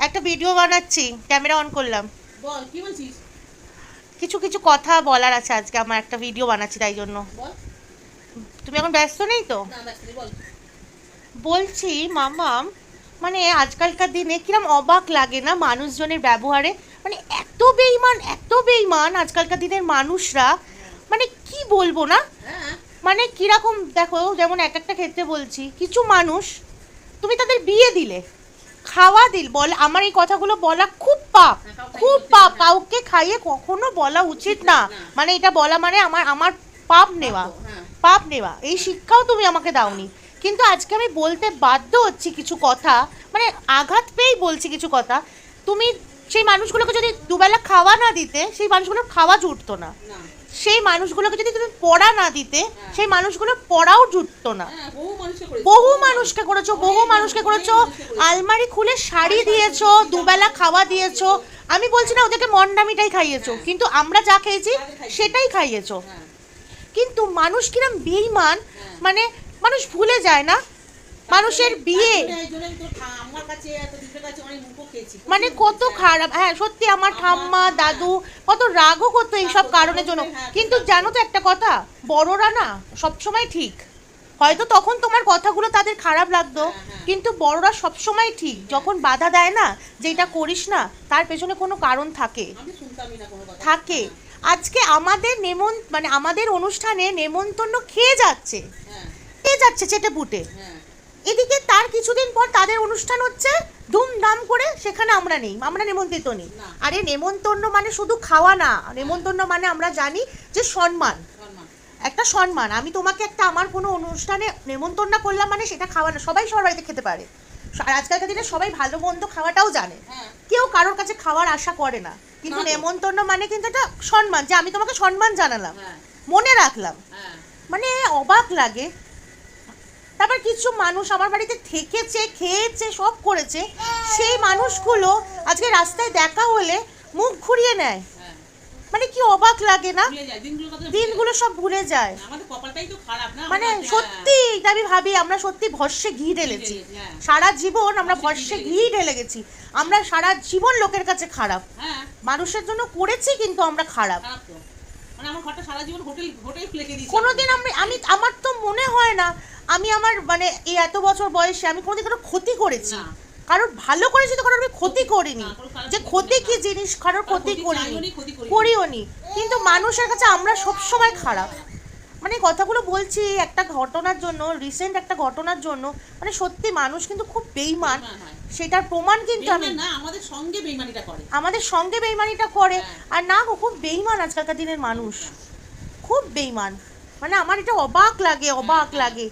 একটা ভিডিও বানাচ্ছি, camera on করলাম। বল কি বলছিস? কিছু কিছু কথা বলার আছে আজকে, আমার একটা ভিডিও বানাচ্ছি তাই জন্য। বল। তুমি এখন ব্যস্ত নেই তো? না ব্যস্ত নেই, বল। বলছি মামাম, মানে আজকালকার দিনে কিরম অবাক লাগে না মানুষজনের ব্যবহারে, মানে এত বেইমান আজকালকার দিনের মানুষরা, মানে কি বলবো না, হ্যাঁ মানে কিরকম দেখো, যেমন এক একটা ক্ষেত্রে বলছি, কিছু মানুষ তুমি তাদের বিয়ে দিলে, খাওয়া দিল, বল আমার এই কথাগুলো বলা খুব পাপ, খুব পাপ, কাউকে খাইয়ে কখনো বলা উচিত না, মানে এটা বলা মানে আমার আমার পাপ নেওয়া, পাপ নেওয়া, এই শিক্ষাও তুমি আমাকে দাওনি, কিন্তু আজকে আমি বলতে বাধ্য হচ্ছি কিছু কথা, মানে আঘাত পেয়েই বলছি কিছু কথা। তুমি সেই মানুষগুলোকে যদি দুবেলা খাওয়া না দিতে, সেই মানুষগুলোর খাওয়া জুটতো না, না সেই মানুষগুলোকে যদি তুমি পড়া না দিতে, সেই মানুষগুলোর পড়াও জুটতো না। বহু মানুষকে করেছিস, বহু মানুষকে করেছো, আলমারি খুলে শাড়ি দিয়েছো, দুবেলা খাওয়া দিয়েছো, আমি বলছি না ওদেরকে মন্ডামিটাই খাইয়েছো, কিন্তু আমরা যা খেয়েছি সেটাই খাইয়েছো। কিন্তু মানুষ কিরম বেইমান, মানে মানুষ ভুলে যায় না মানুষের বিয়ে, মানে কত খারাপ, হ্যাঁ সত্যি আমার ঠাম্মা দাদু কত রাগও করতো এইসব কারণের জন্য, কিন্তু জানো তো একটা কথা, বড়রা না সবসময় ঠিক, হয়তো তখন তোমার কথাগুলো তাদের খারাপ লাগতো, কিন্তু বড়রা সবসময় ঠিক, যখন বাধা দেয় না যে এটা করিস না, তার পেছনে কোনো কারণ থাকে, থাকে। আজকে আমাদের মানে আমাদের অনুষ্ঠানে নেমন্তন্ন খেয়ে যাচ্ছে, চেটে পুটে, এদিকে তার কিছুদিন পর তাদের অনুষ্ঠান হচ্ছে ধুমধাম করে, সেখানে আমরা নেই, আমরা নেমন্ত্রিত নেই। আরে নেমন্তন্ন মানে শুধু খাওয়া না, নেমন্তন্ন মানে আমরা জানি যে সম্মান, একটা সম্মান, আমি তোমাকে একটা আমার কোনো অনুষ্ঠানে নেমন্তন্ন করলাম মানে সেটা খাওয়া না, সবাই সবার বাড়িতে খেতে পারে, আর আজকালকার দিনে সবাই ভালো মন্দ খাওয়াটাও জানে, কেউ কারোর কাছে খাওয়ার আশা করে না, কিন্তু নেমন্তন্ন মানে কিন্তু একটা সম্মান, যে আমি তোমাকে সম্মান জানালাম, মনে রাখলাম, মানে অবাক লাগে। তারপর কিছু মানুষ আমার বাড়িতে থেকেছে, খেয়েছে, সব করেছে, সেই মানুষগুলো আজকে রাস্তায় দেখা হলে মুখ ঘুরিয়ে নেয়, মানে কি অবাক লাগে না, দিনগুলো সব ভুলে যায়, মানে সত্যি আমি ভাবি আমরা সত্যি ভস্যে ঘি ঢেলেছি, সারা জীবন আমরা ভস্যে ঘি ঢেলে গেছি, আমরা সারা জীবন লোকের কাছে খারাপ, মানুষের জন্য করেছি কিন্তু আমরা খারাপ, কোনোদিন আমি আমার তো মনে হয় না আমি আমার মানে এই এত বছর বয়সে আমি কোনোদিন কারোর ক্ষতি করেছি, কারোর ভালো করেছি তো কারোর আমি ক্ষতি করিনি, যে ক্ষতি কি জিনিস কারোর ক্ষতি করিও নি, কিন্তু মানুষের কাছে আমরা সবসময় খারাপ, মানে কথাগুলো বলছি একটা ঘটনার জন্য, রিসেন্ট একটা ঘটনার জন্য, মানে সত্যি মানুষ কিন্তু খুব বেইমান, সেটার প্রমাণ কিন্তু আমি আমাদের সঙ্গে বেইমানিটা করে, আর না খুব বেইমান আজকালকার দিনের মানুষ, খুব বেইমান, মানে আমার এটা অবাক লাগে,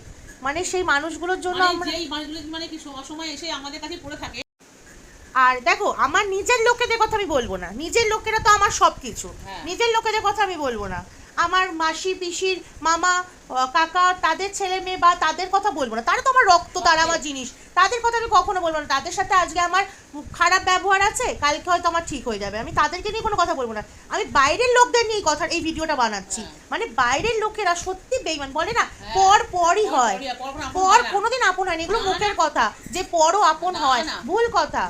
মানে সেই মানুষগুলোর জন্য আমরা, মানে কি সময় এসে আমাদের কাছে পড়ে থাকে। আর দেখো আমার নিজের লোকেদের কথা আমি বলবো না, নিজের লোকেরা তো আমার সব কিছু, নিজের লোকেদের কথা আমি বলবো না, আমার মাসি পিসির মামা কাকা তাদের ছেলে মেয়ে বা তাদের কথা বলবো না, তারা তো আমার রক্ত, তারা আমার জিনিস, তাদের কথা আমি কখনো বলবো না, তাদের সাথে আজকে আমার খারাপ ব্যবহার আছে, কালকে হয়তো আমার ঠিক হয়ে যাবে, আমি তাদেরকে নিয়ে কোনো কথা বলবো না, আমি বাইরের লোকদের নিয়ে কথা এই ভিডিওটা বানাচ্ছি, মানে বাইরের লোকেরা সত্যি বেইমান, বলে না পরই হয়, পর কোনোদিন আপন হয়নি, এগুলো মুখের কথা, যে পরও আপন হয়, ভুল কথা,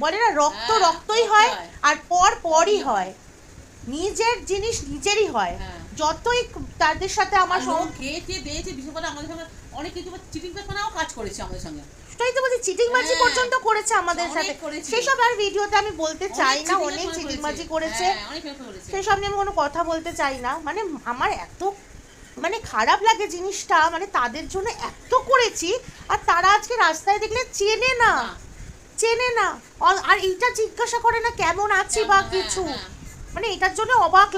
বলে না রক্ত রক্তই হয় আর পরই হয়, নিজের জিনিস নিজেরই হয়, যতই তাদের সাথে আমার খেয়েছে দিয়েছে, বিশেষ করে আমাদের সঙ্গে অনেক কিছু চিটিং বাজনাও কাজ করেছে আমাদের সঙ্গে, সেটাই তো বলছি, চিটিংবাজি পর্যন্ত করেছে আমাদের সাথে, সেসব আর ভিডিওতে আমি বলতে চাই না, অনেক চিটিংবাজি করেছে, সেসব নিয়ে আমি কোনো কথা বলতে চাই না, মানে আমার এত মানে খারাপ লাগে জিনিসটা, মানে তাদের জন্য এত করেছি, আর তারা আজকে রাস্তায় দেখলে চেনে না, আর এইটা জিজ্ঞাসা করে না কেমন আছি বা কিছু, মানে এটার জন্য অবাক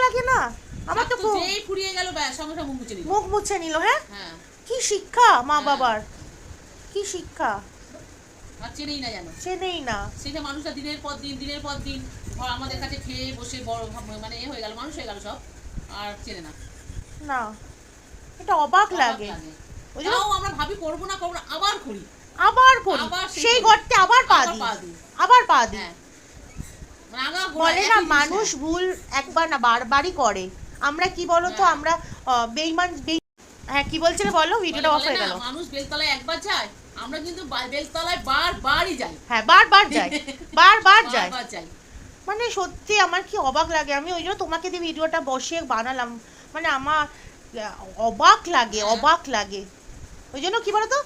লাগে না, আমার তো ফুরিয়ে গেল মুখ মুছে নিল, হ্যাঁ কি শিক্ষা মা বাবার, কি শিক্ষা, চেনেই না সেটা মানুষটা দিনের পর দিন আমাদের কাছে খেয়ে বসে বড় মানে হয়ে গেল, মানুষ হয়ে গেল সব, আর চেনে না, এটা অবাক লাগে, আমরা ভাবি করবো না আবার করি সেই গর্তে আবার পা দিই, বলে না মানুষ ভুল একবার না বারবারই করে, আমরা কি বলতো আমরা বেইমান, হ্যাঁ কি বলছিলে বলো, ভিডিওটা অফ হয়ে গেল, মানুষ বেলতলায় একবার যায় আমরা কিন্তু বেলতলায় বারবারই যাই, হ্যাঁ বারবার যাই, বারবার যাই। বারবার যাই। মানে সত্যি আমার কি অবাক লাগে, আমি ওই জন্য তোমাকে দিয়ে ভিডিওটা বসিয়ে বানালাম। মানে আমার অবাক লাগে, অবাক লাগে। ওই জন্য কি বলতো,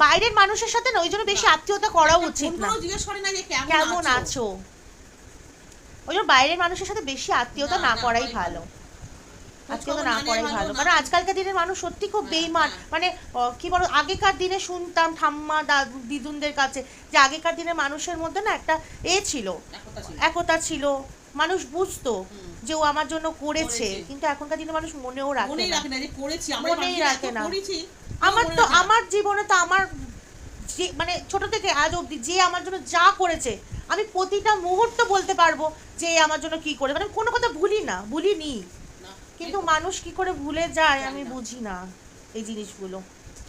বাইরের মানুষের সাথে না ওই জন্য বেশি আত্মীয়তা করা উচিত না। জিজ্ঞেস করে না যে কেমন আছো, ওই জন্য বাইরের মানুষের সাথে বেশি আত্মীয়তা না করাই ভালো, আত্মীয়তা না করাই ভালো। কারণ আজকালকার দিনের মানুষ সত্যি খুব বেইমান। মানে কি বলো, আগেকার দিনে শুনতাম ঠাম্মা দিদুনদের কাছে যে আগেকার দিনের মানুষের মধ্যে না একটা ছিল, একতা ছিল, মানুষ বুঝতো যে ও আমার জন্য করেছে। কিন্তু এখনকার দিনের মানুষ মনেও রাখে না, মনেই রাখে না। আমার জীবনে তো আমার যে মানে ছোট থেকে আজ অবধি যে আমার জন্য যা করেছে, আমি প্রতিটা মুহূর্ত বলতে পারবো যে আমার জন্য কি করে, মানে কোনো কথা ভুলিনি। কিন্তু মানুষ কি করে ভুলে যায় আমি বুঝি না এই জিনিসগুলো।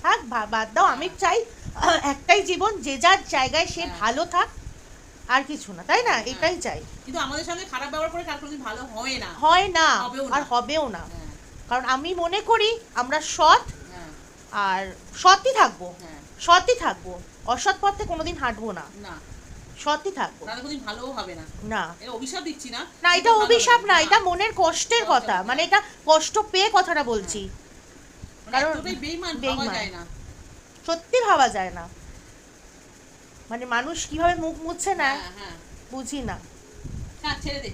থাক, বাদ দাও। আমি চাই একটাই জীবন, যে যার জায়গায় সে ভালো থাক, আর কিছু না, তাই না? এটাই চাই। কিন্তু আমাদের সঙ্গে খারাপ ব্যবহার করে কার কোনোদিন ভালো হয় না আর হবেও না। কারণ আমি মনে করি আমরা সৎ, আর সৎই থাকবো, অসৎ পথে কোনোদিন হাঁটবো না, সত্যি থাকবো, তাহলে কোনদিন ভালোও হবে না। না এটা অভিশাপ দিচ্ছি না, না এটা অভিশাপ না, এটা মনের কষ্টের কথা। মানে এটা কষ্ট পেয়ে কথাটা বলছি, কারণ বেঈমান ভাবা যায় না, সত্যি ভাবা যায় না। মানে মানুষ কিভাবে মুখ মুছছে না বুঝি না। ছেড়ে দে।